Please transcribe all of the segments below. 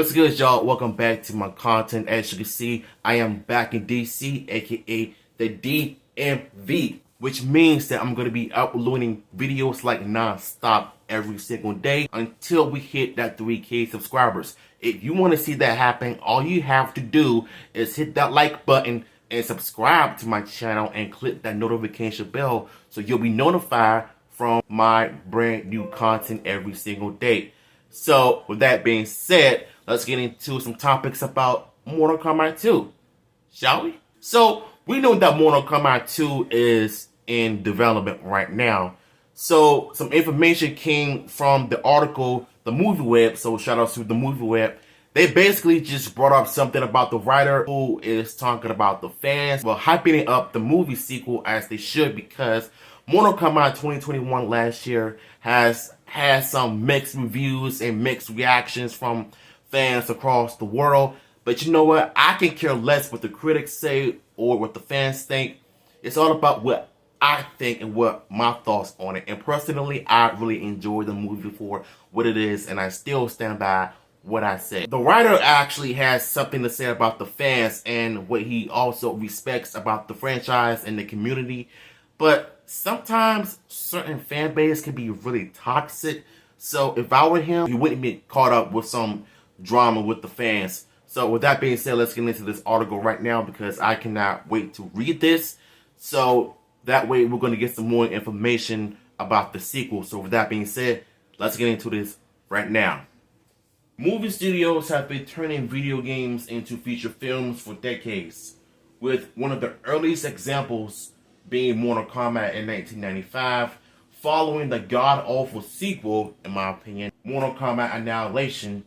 What's good, y'all? Welcome back to my content. As you can see, I am back in DC, aka the DMV, which means that I'm going to be uploading videos like non-stop every single day until we hit that 3K subscribers. If you want to see that happen, all you have to do is hit that like button and subscribe to my channel and click that notification bell so you'll be notified from my brand new content every single day. So, with that being said, let's get into some topics about Mortal Kombat 2, shall we? So, we know that Mortal Kombat 2 is in development right now. So, some information came from the article, The Movie Web, so shout out to The Movie Web. They basically just brought up something about the writer who is talking about the fans, well, hyping up the movie sequel as they should, because Mortal Kombat 2021 last year has had some mixed reviews and mixed reactions from fans across the world. But you know what? I can care less what the critics say or what the fans think. It's all about what I think and what my thoughts on it. And personally, I really enjoyed the movie for what it is, and I still stand by what I said. The writer actually has something to say about the fans and what he also respects about the franchise and the community. But sometimes certain fan base can be really toxic. So if I were him, he wouldn't be caught up with some drama with the fans. So with that being said, let's get into this article right now because I cannot wait to read this. So that way we're going to get some more information about the sequel. So with that being said, let's get into this right now. Movie studios have been turning video games into feature films for decades, with one of the earliest examples being Mortal Kombat in 1995, following the god-awful sequel, in my opinion, Mortal Kombat Annihilation.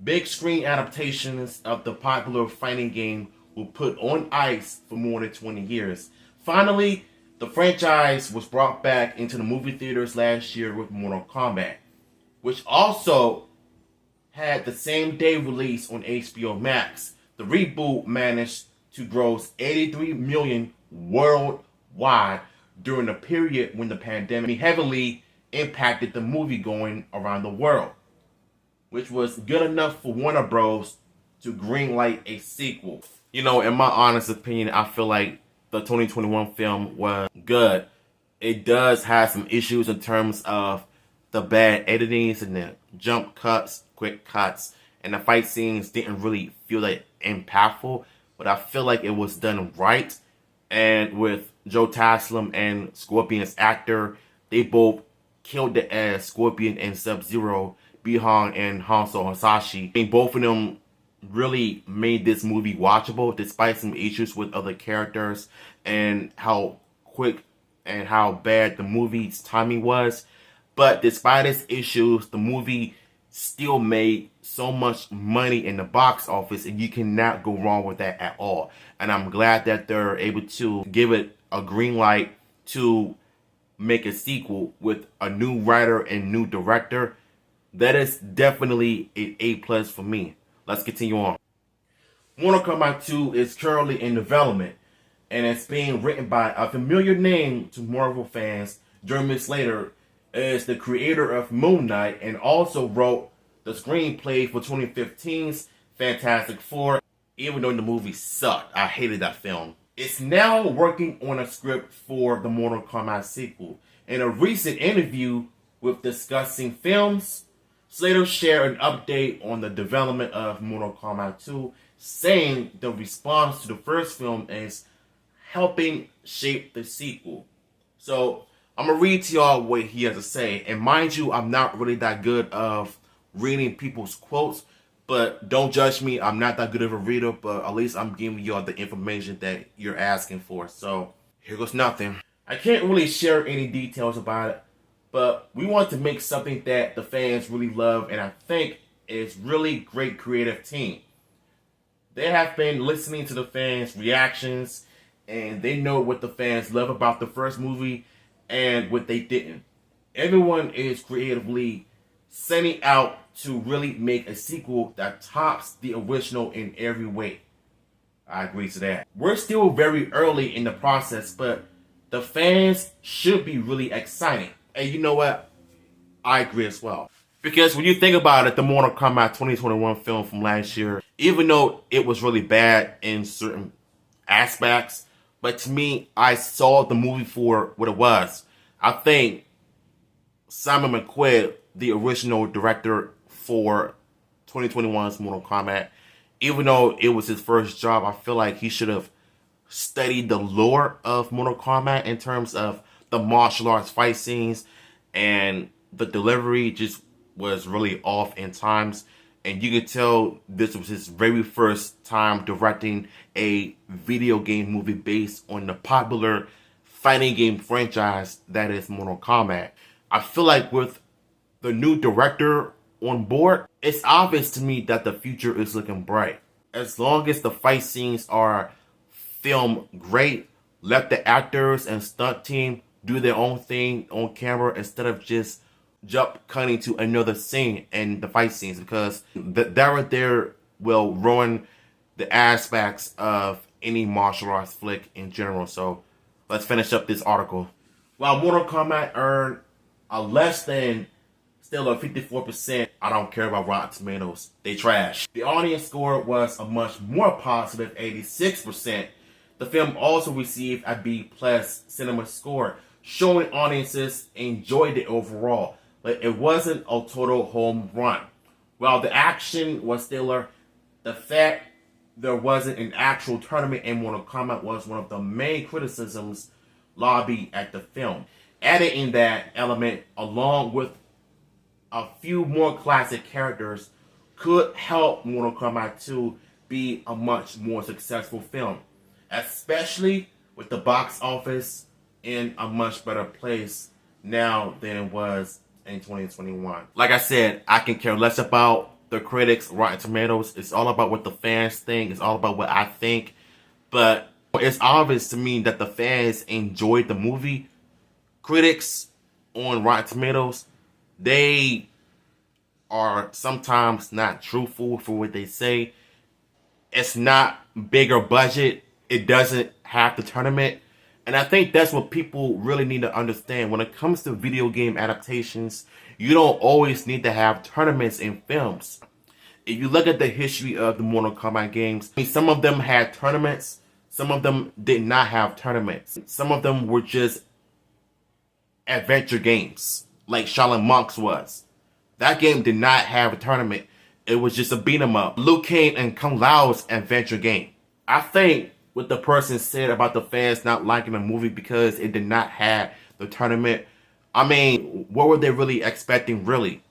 Big screen adaptations of the popular fighting game were put on ice for more than 20 years. Finally, the franchise was brought back into the movie theaters last year with Mortal Kombat, which also had the same day release on HBO Max. The reboot managed to gross $83 million worldwide during a period when the pandemic heavily impacted the movie going around the world, which was good enough for Warner Bros. To greenlight a sequel. You know, in my honest opinion, I feel like the 2021 film was good. It does have some issues in terms of the bad editings and the jump cuts, quick cuts, and the fight scenes didn't really feel like impactful, but I feel like it was done right. And with Joe Taslim and Scorpion's actor, they both killed it as Scorpion and Sub-Zero, Bi-Han and Hanzo Hasashi. I mean, both of them really made this movie watchable despite some issues with other characters and how quick and how bad the movie's timing was. But despite its issues, the movie still made so much money in the box office, and you cannot go wrong with that at all. And I'm glad that they're able to give it a green light to make a sequel with a new writer and new director. That is definitely an A+ for me. Let's continue on. Mortal Kombat 2 is currently in development, and it's being written by a familiar name to Marvel fans. Jeremy Slater is the creator of Moon Knight and also wrote the screenplay for 2015's Fantastic Four, even though the movie sucked. I hated that film. It's now working on a script for the Mortal Kombat sequel. In a recent interview with Discussing Films, Slater shared an update on the development of Mortal Kombat 2, saying the response to the first film is helping shape the sequel. So, I'm going to read to y'all what he has to say. And mind you, I'm not really that good of reading people's quotes, but don't judge me. I'm not that good of a reader, but at least I'm giving y'all the information that you're asking for. So, here goes nothing. I can't really share any details about it, but we want to make something that the fans really love, and I think it's really great creative team. They have been listening to the fans' reactions, and they know what the fans love about the first movie and what they didn't. Everyone is creatively setting out to really make a sequel that tops the original in every way. I agree to that. We're still very early in the process, but the fans should be really excited. And you know what? I agree as well. Because when you think about it, the Mortal Kombat 2021 film from last year, even though it was really bad in certain aspects, but to me, I saw the movie for what it was. I think Simon McQuaid, the original director for 2021's Mortal Kombat, even though it was his first job, I feel like he should have studied the lore of Mortal Kombat in terms of the martial arts fight scenes, and the delivery just was really off in times. And you could tell this was his very first time directing a video game movie based on the popular fighting game franchise that is Mortal Kombat. I feel like with the new director on board, it's obvious to me that the future is looking bright. As long as the fight scenes are filmed great, let the actors and stunt team do their own thing on camera instead of just jump cutting to another scene in the fight scenes, because that right there will ruin the aspects of any martial arts flick in general. So let's finish up this article. While Mortal Kombat earned a less than stellar 54%, I don't care about Rotten Tomatoes, they trash. The audience score was a much more positive 86%. The film also received a B+ cinema score, showing audiences enjoyed it overall, but it wasn't a total home run. While the action was stellar, the fact there wasn't an actual tournament in Mortal Kombat was one of the main criticisms lobbied at the film. Added in that element, along with a few more classic characters, could help Mortal Kombat 2 be a much more successful film, especially with the box office in a much better place now than it was in 2021. Like I said, I can care less about the critics, Rotten Tomatoes. It's all about what the fans think. It's all about what I think. But it's obvious to me that the fans enjoyed the movie. Critics on Rotten Tomatoes, they are sometimes not truthful for what they say. It's not bigger budget. It doesn't have the tournament. And I think that's what people really need to understand. When it comes to video game adaptations, you don't always need to have tournaments in films. If you look at the history of the Mortal Kombat games, some of them had tournaments, some of them did not have tournaments. Some of them were just adventure games, like Shaolin Monks was. That game did not have a tournament. It was just a beat 'em up. Liu Kang and Kung Lao's adventure game. I think what the person said about the fans not liking the movie because it did not have the tournament, I mean, what were they really expecting, really?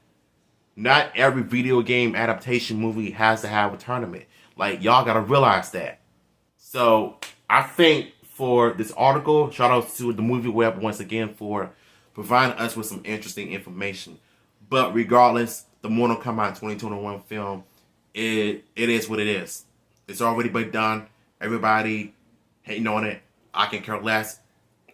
Not every video game adaptation movie has to have a tournament. Like, y'all gotta realize that. So, I think for this article, shout out to the Movie Web once again for providing us with some interesting information. But regardless, the Mortal Kombat 2021 film, it is what it is. It's already been done. Everybody hating on it. I can care less.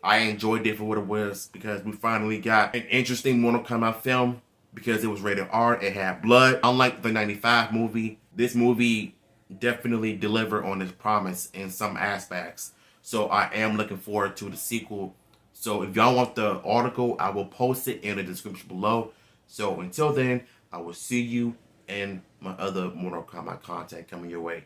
I enjoyed it for what it was because we finally got an interesting Mortal Kombat film because it was rated R. It had blood. Unlike the 95 movie, this movie definitely delivered on its promise in some aspects. So I am looking forward to the sequel. So if y'all want the article, I will post it in the description below. So until then, I will see you in my other Mortal Kombat content coming your way.